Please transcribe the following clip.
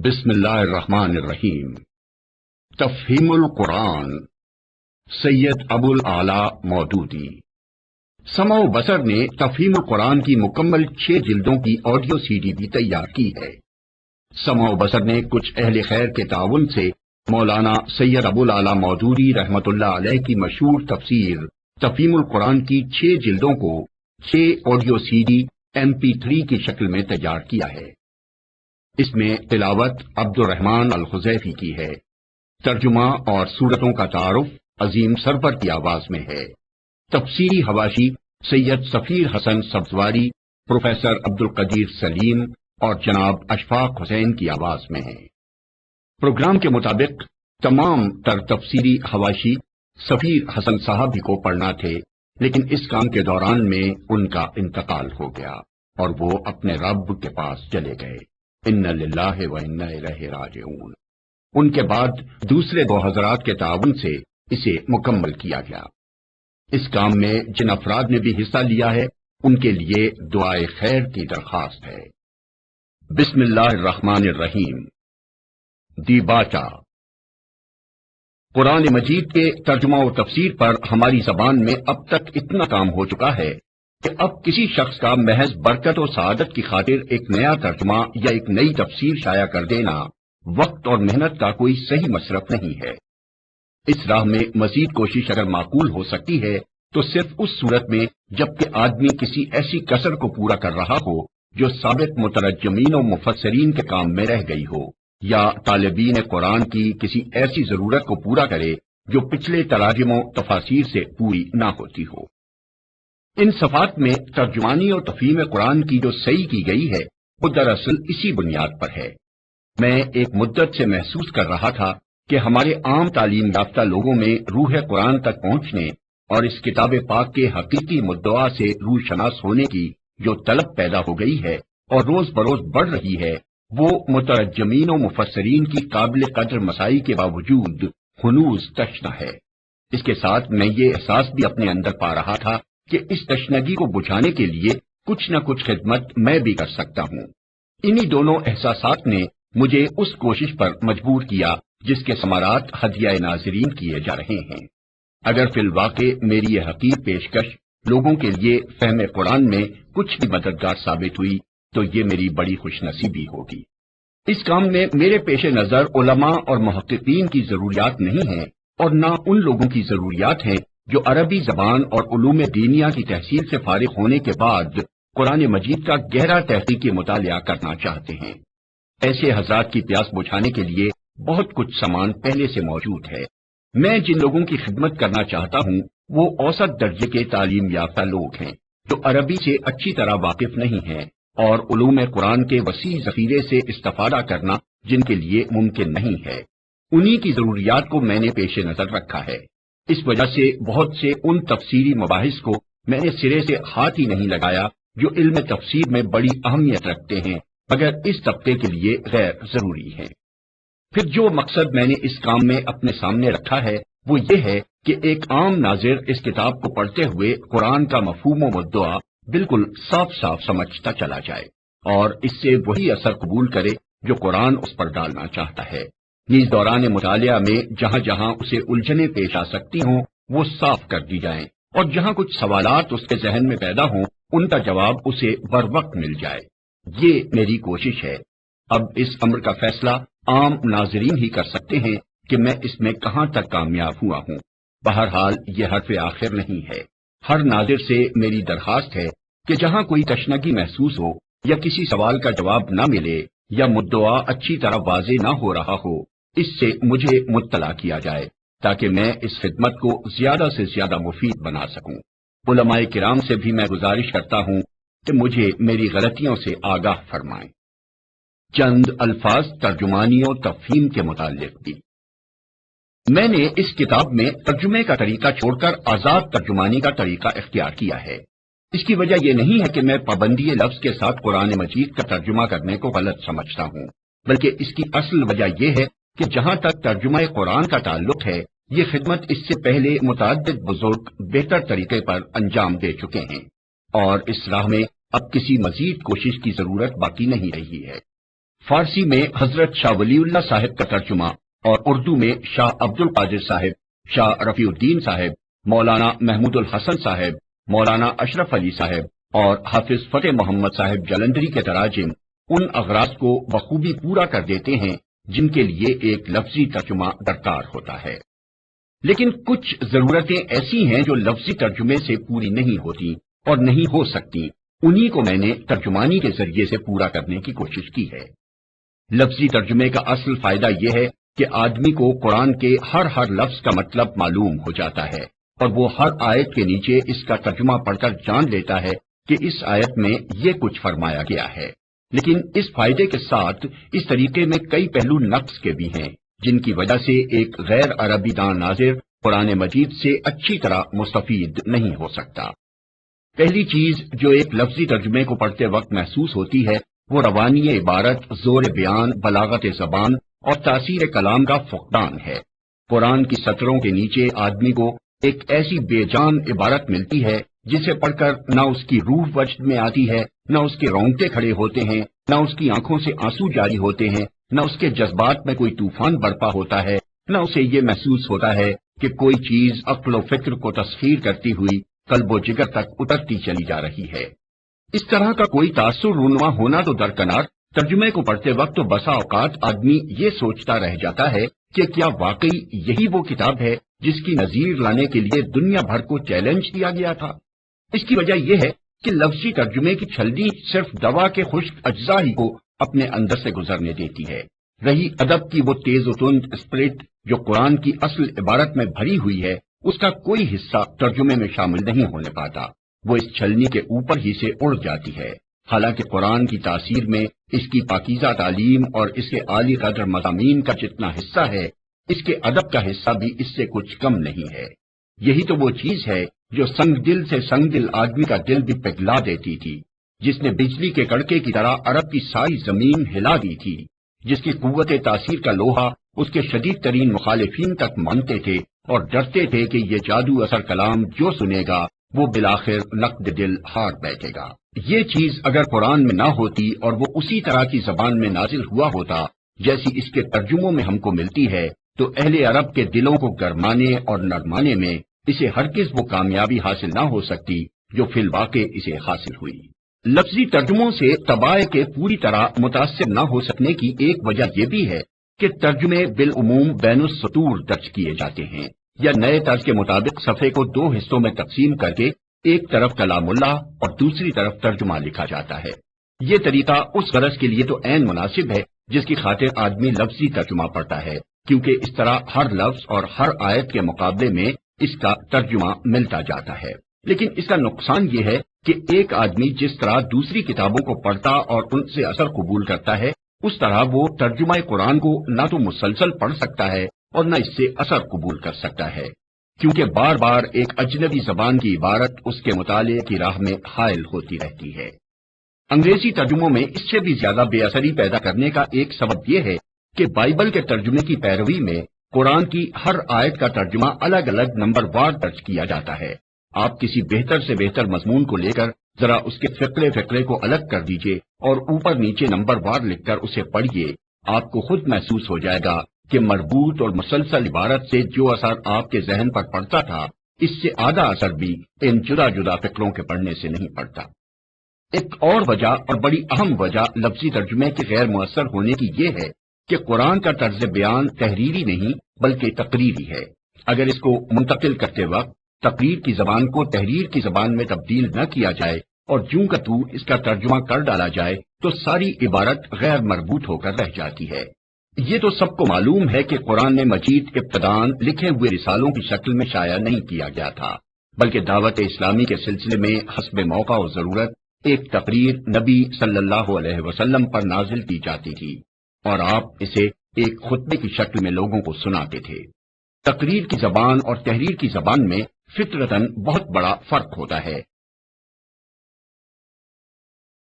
بسم اللہ الرحمن الرحیم۔ تفہیم القرآن، سید ابو الاعلی مودودی۔ سمع و بصر نے تفہیم القرآن کی مکمل 6 جلدوں کی آڈیو سی ڈی بھی تیار کی ہے۔ سمع و بصر نے کچھ اہل خیر کے تعاون سے مولانا سید ابو الاعلی مودودی رحمۃ اللہ علیہ کی مشہور تفسیر تفہیم القرآن کی 6 جلدوں کو 6 آڈیو سی ڈی MP3 کی شکل میں تیار کیا ہے۔ اس میں تلاوت عبد الرحمن الخزیفی کی ہے۔ ترجمہ اور صورتوں کا تعارف عظیم سرور کی آواز میں ہے۔ تفسیری حواشی سید سفیر حسن سبزواری، پروفیسر عبد القدیر سلیم اور جناب اشفاق حسین کی آواز میں ہے۔ پروگرام کے مطابق تمام تر تفسیری حواشی سفیر حسن صاحب ہی کو پڑھنا تھے، لیکن اس کام کے دوران میں ان کا انتقال ہو گیا اور وہ اپنے رب کے پاس چلے گئے۔ ان للہ و انا الیہ راجعون۔ ان کے بعد دوسرے 2 حضرات کے تعاون سے اسے مکمل کیا گیا۔ اس کام میں جن افراد نے بھی حصہ لیا ہے ان کے لیے دعائے خیر کی درخواست ہے۔ بسم اللہ الرحمن الرحیم۔ دیباچہ۔ قرآن مجید کے ترجمہ و تفسیر پر ہماری زبان میں اب تک اتنا کام ہو چکا ہے کہ اب کسی شخص کا محض برکت و سعادت کی خاطر ایک نیا ترجمہ یا ایک نئی تفسیر شائع کر دینا وقت اور محنت کا کوئی صحیح مصرف نہیں ہے۔ اس راہ میں مزید کوشش اگر معقول ہو سکتی ہے تو صرف اس صورت میں جبکہ آدمی کسی ایسی کسر کو پورا کر رہا ہو جو سابق مترجمین و مفسرین کے کام میں رہ گئی ہو، یا طالبین قرآن کی کسی ایسی ضرورت کو پورا کرے جو پچھلے تراجم و تفاسیر سے پوری نہ ہوتی ہو۔ ان صفات میں ترجمانی اور تفہیم قرآن کی جو صحیح کی گئی ہے وہ دراصل اسی بنیاد پر ہے۔ میں ایک مدت سے محسوس کر رہا تھا کہ ہمارے عام تعلیم یافتہ لوگوں میں روح قرآن تک پہنچنے اور اس کتاب پاک کے حقیقی مدعا سے روح شناس ہونے کی جو طلب پیدا ہو گئی ہے اور روز بروز بڑھ رہی ہے، وہ مترجمین و مفسرین کی قابل قدر مسائی کے باوجود ہنوز تشنہ ہے۔ اس کے ساتھ میں یہ احساس بھی اپنے اندر پا رہا تھا کہ اس تشنگی کو بجھانے کے لیے کچھ نہ کچھ خدمت میں بھی کر سکتا ہوں۔ انہی دونوں احساسات نے مجھے اس کوشش پر مجبور کیا جس کے ثمرات ہدیہ ناظرین کیے جا رہے ہیں۔ اگر فی الواقع میری یہ حقیر پیشکش لوگوں کے لیے فہم قرآن میں کچھ بھی مددگار ثابت ہوئی تو یہ میری بڑی خوش نصیبی ہوگی۔ اس کام میں میرے پیش نظر علماء اور محققین کی ضروریات نہیں ہیں اور نہ ان لوگوں کی ضروریات ہیں جو عربی زبان اور علوم دینیہ کی تحصیل سے فارغ ہونے کے بعد قرآن مجید کا گہرا تحقیقی مطالعہ کرنا چاہتے ہیں۔ ایسے حضرات کی پیاس بجھانے کے لیے بہت کچھ سامان پہلے سے موجود ہے۔ میں جن لوگوں کی خدمت کرنا چاہتا ہوں وہ اوسط درجے کے تعلیم یافتہ لوگ ہیں جو عربی سے اچھی طرح واقف نہیں ہیں اور علوم قرآن کے وسیع ذخیرے سے استفادہ کرنا جن کے لیے ممکن نہیں ہے۔ انہی کی ضروریات کو میں نے پیش نظر رکھا ہے۔ اس وجہ سے بہت سے ان تفسیری مباحث کو میں نے سرے سے ہاتھ ہی نہیں لگایا جو علم تفسیر میں بڑی اہمیت رکھتے ہیں مگر اس طبقے کے لیے غیر ضروری ہیں۔ پھر جو مقصد میں نے اس کام میں اپنے سامنے رکھا ہے وہ یہ ہے کہ ایک عام ناظر اس کتاب کو پڑھتے ہوئے قرآن کا مفہوم و مدعا بالکل صاف صاف سمجھتا چلا جائے اور اس سے وہی اثر قبول کرے جو قرآن اس پر ڈالنا چاہتا ہے۔ نیز دوران مطالعہ میں جہاں جہاں اسے الجھنیں پیش آ سکتی ہوں وہ صاف کر دی جائیں اور جہاں کچھ سوالات اس کے ذہن میں پیدا ہوں ان کا جواب اسے بر وقت مل جائے۔ یہ میری کوشش ہے۔ اب اس امر کا فیصلہ عام ناظرین ہی کر سکتے ہیں کہ میں اس میں کہاں تک کامیاب ہوا ہوں۔ بہرحال یہ حرف آخر نہیں ہے۔ ہر ناظر سے میری درخواست ہے کہ جہاں کوئی تشنگی محسوس ہو یا کسی سوال کا جواب نہ ملے یا مدعا اچھی طرح واضح نہ ہو رہا ہو، اس سے مجھے مطلع کیا جائے تاکہ میں اس خدمت کو زیادہ سے زیادہ مفید بنا سکوں۔ علماء کرام سے بھی میں گزارش کرتا ہوں کہ مجھے میری غلطیوں سے آگاہ فرمائیں۔ چند الفاظ ترجمانی و تفہیم کے متعلق بھی۔ میں نے اس کتاب میں ترجمے کا طریقہ چھوڑ کر آزاد ترجمانی کا طریقہ اختیار کیا ہے۔ اس کی وجہ یہ نہیں ہے کہ میں پابندی لفظ کے ساتھ قرآن مجید کا ترجمہ کرنے کو غلط سمجھتا ہوں، بلکہ اس کی اصل وجہ یہ ہے کہ جہاں تک ترجمہ قرآن کا تعلق ہے یہ خدمت اس سے پہلے متعدد بزرگ بہتر طریقے پر انجام دے چکے ہیں اور اس راہ میں اب کسی مزید کوشش کی ضرورت باقی نہیں رہی ہے۔ فارسی میں حضرت شاہ ولی اللہ صاحب کا ترجمہ اور اردو میں شاہ عبد القادر صاحب، شاہ رفیع الدین صاحب، مولانا محمود الحسن صاحب، مولانا اشرف علی صاحب اور حافظ فتح محمد صاحب جلندری کے تراجم ان اغراض کو بخوبی پورا کر دیتے ہیں جن کے لیے ایک لفظی ترجمہ درکار ہوتا ہے، لیکن کچھ ضرورتیں ایسی ہیں جو لفظی ترجمے سے پوری نہیں ہوتی اور نہیں ہو سکتی، انہی کو میں نے ترجمانی کے ذریعے سے پورا کرنے کی کوشش کی ہے۔ لفظی ترجمے کا اصل فائدہ یہ ہے کہ آدمی کو قرآن کے ہر لفظ کا مطلب معلوم ہو جاتا ہے اور وہ ہر آیت کے نیچے اس کا ترجمہ پڑھ کر جان لیتا ہے کہ اس آیت میں یہ کچھ فرمایا گیا ہے۔ لیکن اس فائدے کے ساتھ اس طریقے میں کئی پہلو نقص کے بھی ہیں جن کی وجہ سے ایک غیر عربی دان ناظر قرآن مجید سے اچھی طرح مستفید نہیں ہو سکتا۔ پہلی چیز جو ایک لفظی ترجمے کو پڑھتے وقت محسوس ہوتی ہے وہ روانی عبارت، زور بیان، بلاغت زبان اور تاثیر کلام کا فقدان ہے۔ قرآن کی سطروں کے نیچے آدمی کو ایک ایسی بے جان عبارت ملتی ہے جسے پڑھ کر نہ اس کی روح وجد میں آتی ہے، نہ اس کے رونگٹے کھڑے ہوتے ہیں، نہ اس کی آنکھوں سے آنسو جاری ہوتے ہیں، نہ اس کے جذبات میں کوئی طوفان برپا ہوتا ہے، نہ اسے یہ محسوس ہوتا ہے کہ کوئی چیز عقل و فکر کو تسخیر کرتی ہوئی قلب و جگر تک اترتی چلی جا رہی ہے۔ اس طرح کا کوئی تاثر رونما ہونا تو درکنار، ترجمے کو پڑھتے وقت تو بسا اوقات آدمی یہ سوچتا رہ جاتا ہے کہ کیا واقعی یہی وہ کتاب ہے جس کی نظیر لانے کے لیے دنیا بھر کو چیلنج دیا گیا تھا۔ اس کی وجہ یہ ہے کہ لفظی ترجمے کی چھلنی صرف دوا کے خشک اجزاء ہی کو اپنے اندر سے گزرنے دیتی ہے، رہی ادب کی وہ تیز و تند اسپرٹ جو قرآن کی اصل عبارت میں بھری ہوئی ہے، اس کا کوئی حصہ ترجمے میں شامل نہیں ہونے پاتا، وہ اس چھلنی کے اوپر ہی سے اڑ جاتی ہے۔ حالانکہ قرآن کی تاثیر میں اس کی پاکیزہ تعلیم اور اس کے عالی قدر مضامین کا جتنا حصہ ہے، اس کے ادب کا حصہ بھی اس سے کچھ کم نہیں ہے۔ یہی تو وہ چیز ہے جو سنگ دل سے سنگ دل آدمی کا دل بھی پگھلا دیتی تھی، جس نے بجلی کے کڑکے کی طرح عرب کی ساری زمین ہلا دی تھی، جس کی قوت تاثیر کا لوہا اس کے شدید ترین مخالفین تک مانتے تھے اور ڈرتے تھے کہ یہ جادو اثر کلام جو سنے گا وہ بالآخر نقد دل ہار بیٹھے گا۔ یہ چیز اگر قرآن میں نہ ہوتی اور وہ اسی طرح کی زبان میں نازل ہوا ہوتا جیسی اس کے ترجموں میں ہم کو ملتی ہے، تو اہل عرب کے دلوں کو گرمانے اور نرمانے میں اسے ہرگز وہ کامیابی حاصل نہ ہو سکتی جو فی الواقع اسے حاصل ہوئی۔ لفظی ترجموں سے طبائع کے پوری طرح متاثر نہ ہو سکنے کی ایک وجہ یہ بھی ہے کہ ترجمے بالعموم بین السطور درج کیے جاتے ہیں، یا نئے طرز کے مطابق صفحے کو دو حصوں میں تقسیم کر کے ایک طرف کلام اللہ اور دوسری طرف ترجمہ لکھا جاتا ہے۔ یہ طریقہ اس غرض کے لیے تو عین مناسب ہے جس کی خاطر آدمی لفظی ترجمہ پڑھتا ہے، کیونکہ اس طرح ہر لفظ اور ہر آیت کے مقابلے میں اس کا ترجمہ ملتا جاتا ہے۔ لیکن اس کا نقصان یہ ہے کہ ایک آدمی جس طرح دوسری کتابوں کو پڑھتا اور ان سے اثر قبول کرتا ہے، اس طرح وہ ترجمہ قرآن کو نہ تو مسلسل پڑھ سکتا ہے اور نہ اس سے اثر قبول کر سکتا ہے، کیونکہ بار بار ایک اجنبی زبان کی عبارت اس کے مطالعے کی راہ میں حائل ہوتی رہتی ہے۔ انگریزی ترجموں میں اس سے بھی زیادہ بے اثری پیدا کرنے کا ایک سبب یہ ہے کہ بائبل کے ترجمے کی پیروی میں قرآن کی ہر آیت کا ترجمہ الگ الگ نمبر وار درج کیا جاتا ہے۔ آپ کسی بہتر سے بہتر مضمون کو لے کر ذرا اس کے فقرے کو الگ کر دیجئے اور اوپر نیچے نمبر وار لکھ کر اسے پڑھیے، آپ کو خود محسوس ہو جائے گا کہ مربوط اور مسلسل عبارت سے جو اثر آپ کے ذہن پر پڑتا تھا، اس سے آدھا اثر بھی ان جدا جدا فقروں کے پڑھنے سے نہیں پڑتا۔ ایک اور وجہ اور بڑی اہم وجہ لفظی ترجمے کے غیر مؤثر ہونے کی یہ ہے کہ قرآن کا طرز بیان تحریری نہیں بلکہ تقریری ہے۔ اگر اس کو منتقل کرتے وقت تقریر کی زبان کو تحریر کی زبان میں تبدیل نہ کیا جائے اور جوں کا تو اس کا ترجمہ کر ڈالا جائے تو ساری عبارت غیر مربوط ہو کر رہ جاتی ہے۔ یہ تو سب کو معلوم ہے کہ قرآن مجید ابتداءً لکھے ہوئے رسالوں کی شکل میں شائع نہیں کیا گیا تھا، بلکہ دعوت اسلامی کے سلسلے میں حسب موقع و ضرورت ایک تقریر نبی صلی اللہ علیہ وسلم پر نازل کی جاتی تھی اور آپ اسے ایک خطبے کی شکل میں لوگوں کو سناتے تھے۔ تقریر کی زبان اور تحریر کی زبان میں فطرتاً بہت بڑا فرق ہوتا ہے،